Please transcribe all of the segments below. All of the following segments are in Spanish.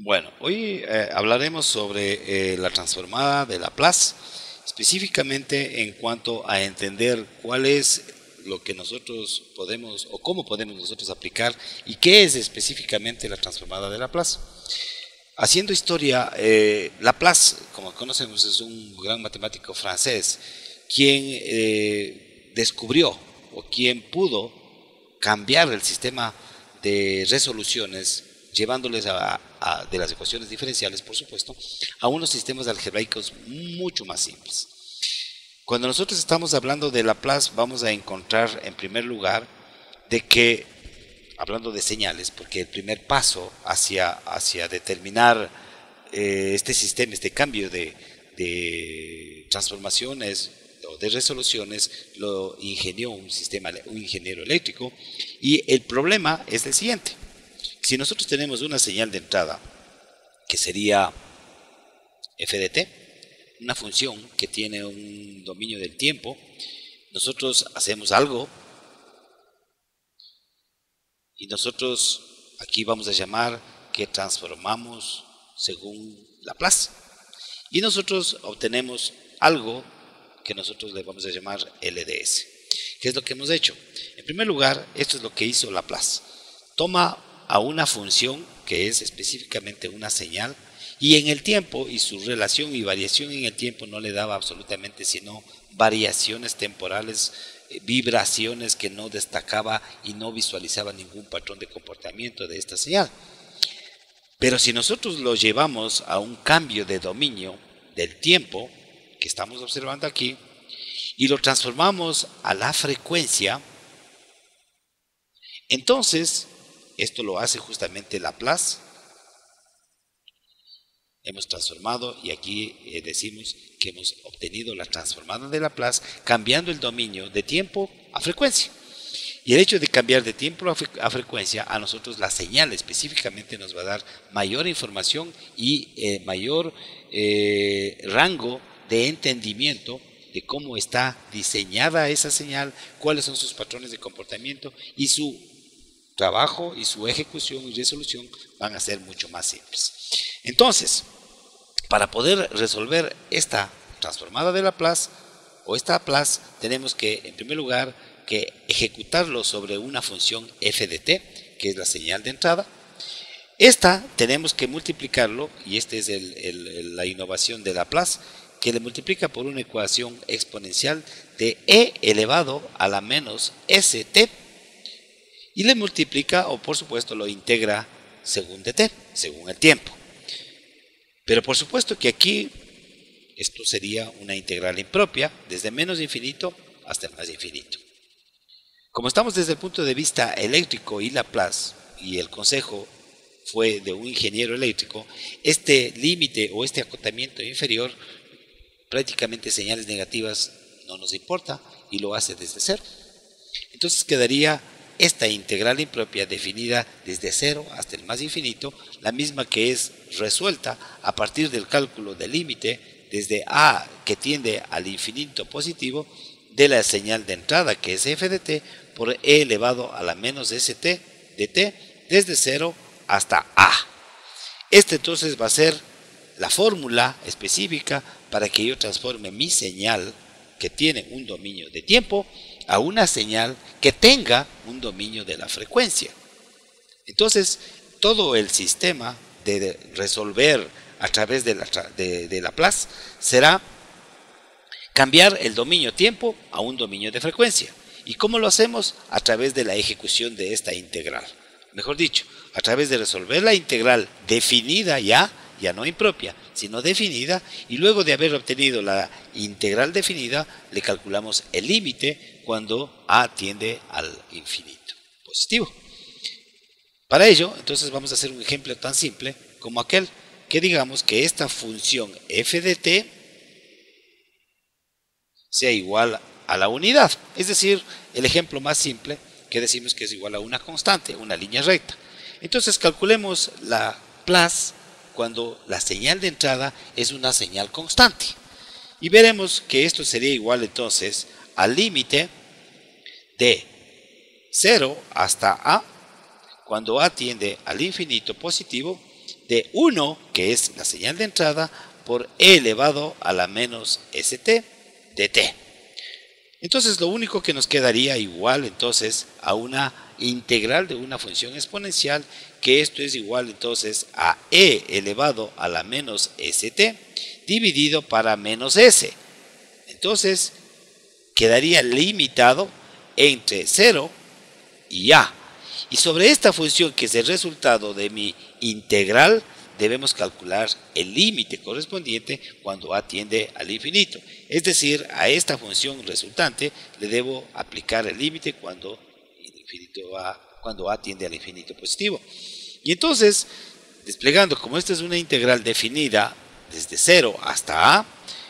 Bueno, hoy hablaremos sobre la transformada de Laplace, específicamente en cuanto a entender cuál es lo que nosotros podemos o cómo podemos nosotros aplicar y qué es específicamente la transformada de Laplace. Haciendo historia, Laplace, como conocemos, es un gran matemático francés quien descubrió o quien pudo cambiar el sistema de resoluciones llevándoles de las ecuaciones diferenciales, por supuesto, a unos sistemas algebraicos mucho más simples. Cuando nosotros estamos hablando de Laplace, vamos a encontrar en primer lugar de que, hablando de señales, porque el primer paso hacia determinar este sistema, este cambio de transformaciones o de resoluciones, lo ingenió un ingeniero eléctrico, y el problema es el siguiente. Si nosotros tenemos una señal de entrada, que sería f de t, una función que tiene un dominio del tiempo, nosotros hacemos algo y nosotros aquí vamos a llamar que transformamos según Laplace. Y nosotros obtenemos algo que nosotros le vamos a llamar LDS. ¿Qué es lo que hemos hecho? En primer lugar, esto es lo que hizo Laplace. Toma a una función que es específicamente una señal, y en el tiempo y su relación y variación en el tiempo no le daba absolutamente sino variaciones temporales, vibraciones que no destacaba y no visualizaba ningún patrón de comportamiento de esta señal. Pero si nosotros lo llevamos a un cambio de dominio del tiempo que estamos observando aquí y lo transformamos a la frecuencia, entonces esto lo hace justamente Laplace. Hemos transformado, y aquí decimos que hemos obtenido la transformada de Laplace cambiando el dominio de tiempo a frecuencia. Y el hecho de cambiar de tiempo a frecuencia, a nosotros la señal específicamente nos va a dar mayor información y mayor rango de entendimiento de cómo está diseñada esa señal, cuáles son sus patrones de comportamiento, y su trabajo y su ejecución y resolución van a ser mucho más simples. Entonces, para poder resolver esta transformada de Laplace o esta Laplace, tenemos que, en primer lugar, que ejecutarlo sobre una función f de t, que es la señal de entrada. Esta tenemos que multiplicarlo, y esta es la innovación de Laplace, que le multiplica por una ecuación exponencial de e elevado a la menos st, y le multiplica, o por supuesto lo integra según dt, según el tiempo. Pero por supuesto que aquí esto sería una integral impropia, desde menos infinito hasta el más infinito. Como estamos desde el punto de vista eléctrico y Laplace, y el consejo fue de un ingeniero eléctrico, este límite o este acotamiento inferior, prácticamente señales negativas no nos importa y lo hace desde cero. Entonces quedaría esta integral impropia definida desde cero hasta el más infinito, la misma que es resuelta a partir del cálculo del límite desde a que tiende al infinito positivo de la señal de entrada, que es f de t, por e elevado a la menos st de t, desde 0 hasta a. Este entonces va a ser la fórmula específica para que yo transforme mi señal, que tiene un dominio de tiempo, a una señal que tenga un dominio de la frecuencia. Entonces, todo el sistema de resolver a través de Laplace será cambiar el dominio tiempo a un dominio de frecuencia. ¿Y cómo lo hacemos? A través de la ejecución de esta integral. Mejor dicho, a través de resolver la integral definida ya no impropia, sino definida, y luego de haber obtenido la integral definida, le calculamos el límite cuando a tiende al infinito positivo. Para ello, entonces vamos a hacer un ejemplo tan simple como aquel, que digamos que esta función f de t sea igual a la unidad, es decir, el ejemplo más simple que decimos que es igual a una constante, una línea recta. Entonces calculemos la Laplace cuando la señal de entrada es una señal constante, y veremos que esto sería igual entonces al límite de 0 hasta a, cuando a tiende al infinito positivo, de 1, que es la señal de entrada, por e elevado a la menos st de t. Entonces lo único que nos quedaría igual entonces a una integral de una función exponencial, que esto es igual entonces a e elevado a la menos st dividido para menos s. Entonces quedaría limitado entre 0 y a. Y sobre esta función, que es el resultado de mi integral, debemos calcular el límite correspondiente cuando a tiende al infinito. Es decir, a esta función resultante le debo aplicar el límite cuando a tiende al infinito positivo. Y entonces, desplegando, como esta es una integral definida desde 0 hasta a,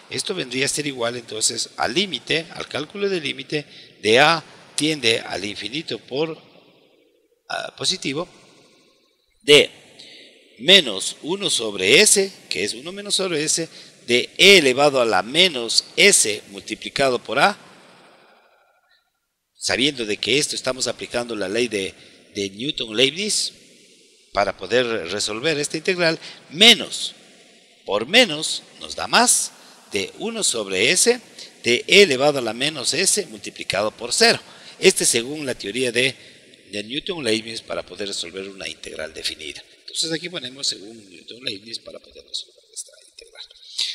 esto vendría a ser igual entonces al límite, al cálculo del límite de a tiende al infinito por positivo de menos 1 sobre s, que es 1 menos sobre s, de e elevado a la menos s multiplicado por a, sabiendo de que esto estamos aplicando la ley de Newton-Leibniz para poder resolver esta integral, menos por menos nos da más de 1 sobre s de e elevado a la menos s multiplicado por 0. Este según la teoría de Newton-Leibniz para poder resolver una integral definida. Entonces aquí ponemos según Newton-Leibniz para poder resolver esta integral.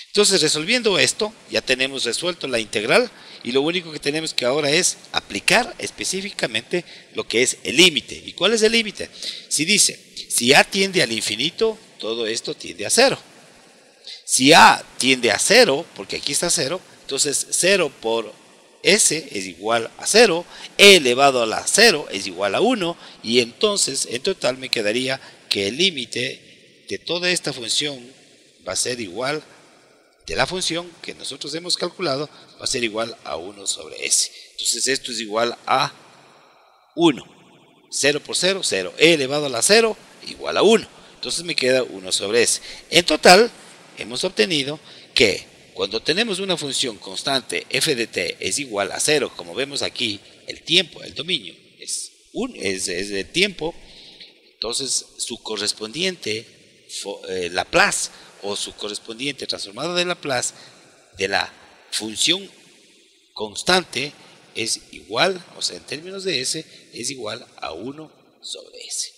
Entonces resolviendo esto, ya tenemos resuelto la integral y lo único que tenemos que ahora es aplicar específicamente lo que es el límite. ¿Y cuál es el límite? Si dice, si a tiende al infinito, todo esto tiende a 0. Si a tiende a 0, porque aquí está 0, entonces 0 por s es igual a 0, e elevado a la 0 es igual a 1, y entonces en total me quedaría que el límite de toda esta función va a ser igual, de la función que nosotros hemos calculado, va a ser igual a 1 sobre s. Entonces esto es igual a 1. 0 por 0, 0. E elevado a la 0 igual a 1. Entonces me queda 1 sobre s. En total hemos obtenido que cuando tenemos una función constante f de t es igual a 0, como vemos aquí, el tiempo, el dominio, es el tiempo, entonces su correspondiente Laplace o su correspondiente transformada de Laplace de la función constante es igual, o sea, en términos de s, es igual a 1 sobre s.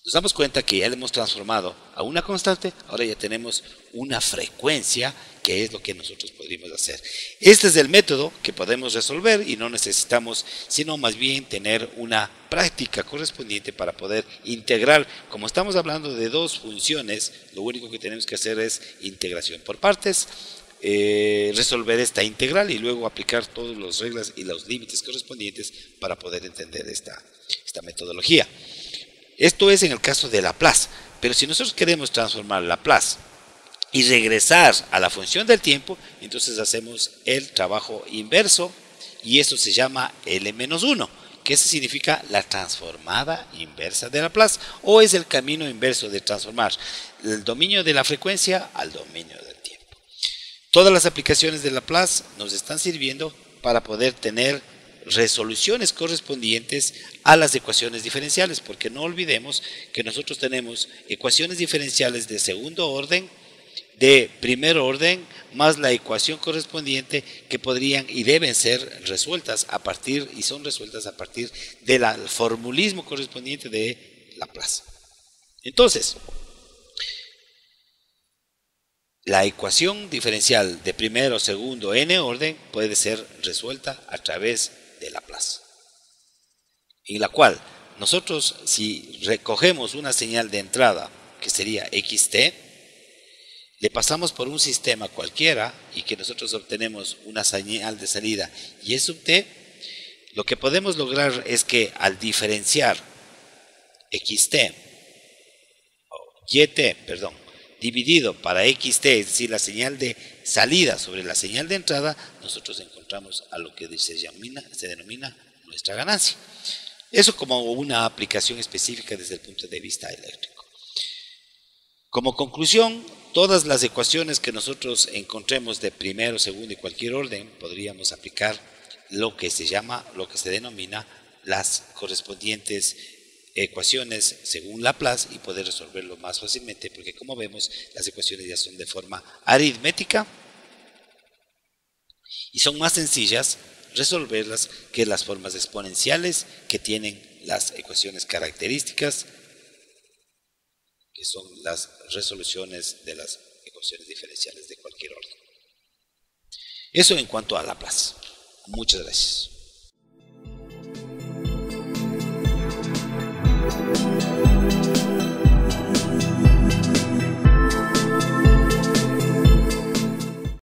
Nos damos cuenta que ya le hemos transformado a una constante, ahora ya tenemos una frecuencia, que es lo que nosotros podríamos hacer. Este es el método que podemos resolver y no necesitamos, sino más bien tener una práctica correspondiente para poder integrar. Como estamos hablando de dos funciones, lo único que tenemos que hacer es integración por partes, resolver esta integral y luego aplicar todas las reglas y los límites correspondientes para poder entender esta metodología. Esto es en el caso de Laplace, pero si nosotros queremos transformar Laplace y regresar a la función del tiempo, entonces hacemos el trabajo inverso y eso se llama L-1, que eso significa la transformada inversa de Laplace, o es el camino inverso de transformar el dominio de la frecuencia al dominio del tiempo. Todas las aplicaciones de Laplace nos están sirviendo para poder tener resoluciones correspondientes a las ecuaciones diferenciales, porque no olvidemos que nosotros tenemos ecuaciones diferenciales de segundo orden, de primer orden, más la ecuación correspondiente que podrían y deben ser resueltas a partir, y son resueltas a partir del formulismo correspondiente de Laplace. Entonces, la ecuación diferencial de primero, segundo, n orden puede ser resuelta a través de Laplace, en la cual nosotros, si recogemos una señal de entrada que sería xt, le pasamos por un sistema cualquiera y que nosotros obtenemos una señal de salida y sub t, lo que podemos lograr es que al diferenciar xt o yt, dividido para xt, es decir, la señal de salida sobre la señal de entrada, nosotros encontramos a lo que se denomina nuestra ganancia. Eso como una aplicación específica desde el punto de vista eléctrico. Como conclusión, todas las ecuaciones que nosotros encontremos de primero, segundo y cualquier orden, podríamos aplicar lo que se denomina las correspondientes ecuaciones según Laplace y poder resolverlo más fácilmente, porque como vemos las ecuaciones ya son de forma aritmética y son más sencillas resolverlas que las formas exponenciales que tienen las ecuaciones características, que son las resoluciones de las ecuaciones diferenciales de cualquier orden. Eso en cuanto a Laplace. Muchas gracias.